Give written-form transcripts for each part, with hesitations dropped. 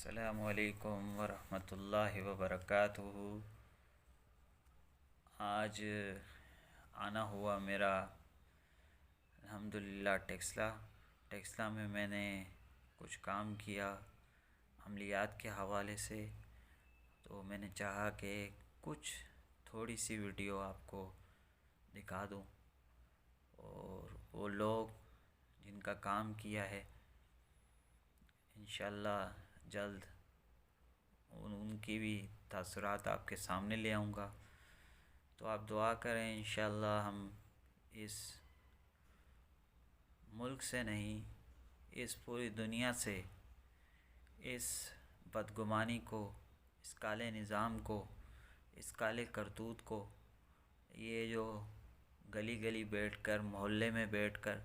السلام علیکم ورحمۃ اللہ وبرکاتہ۔ آج آنا ہوا میرا الحمدللہ ٹیکسلا میں نے کچھ کام کیا عملیات کے حوالے سے، تو میں نے چاہا کہ کچھ تھوڑی سی ویڈیو آپ کو دکھا دوں، اور وہ لوگ جن کا کام کیا ہے انشاءاللہ جلد ان کی بھی تاثرات آپ کے سامنے لے آؤں گا۔ تو آپ دعا کریں انشاءاللہ ہم اس ملک سے نہیں، اس پوری دنیا سے اس بدگمانی کو، اس کالے نظام کو، اس کالے کرتوت کو، یہ جو گلی گلی بیٹھ کر، محلے میں بیٹھ کر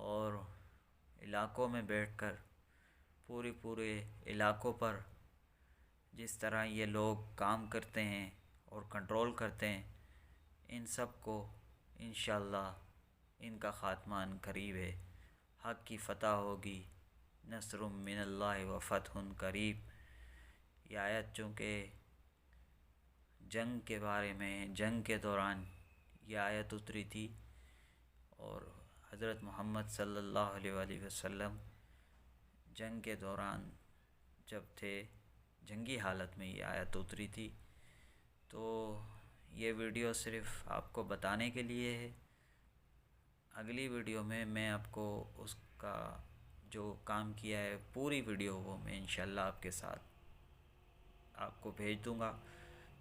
اور علاقوں میں بیٹھ کر پورے علاقوں پر جس طرح یہ لوگ کام کرتے ہیں اور کنٹرول کرتے ہیں، ان سب کو انشاءاللہ ان کا خاتمہ قریب ہے۔ حق کی فتح ہوگی، نصر من اللہ و فتح قریب۔ یہ آیت چونکہ جنگ کے بارے میں، جنگ کے دوران یہ آیت اتری تھی، اور حضرت محمد صلی اللہ علیہ وآلہ وسلم جنگ کے دوران جب تھے، جنگی حالت میں یہ آیت اتری تھی۔ تو یہ ویڈیو صرف آپ کو بتانے کے لیے ہے۔ اگلی ویڈیو میں آپ کو اس کا جو کام کیا ہے پوری ویڈیو وہ میں انشاءاللہ آپ کے ساتھ آپ کو بھیج دوں گا،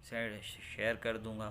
شیئر کر دوں گا۔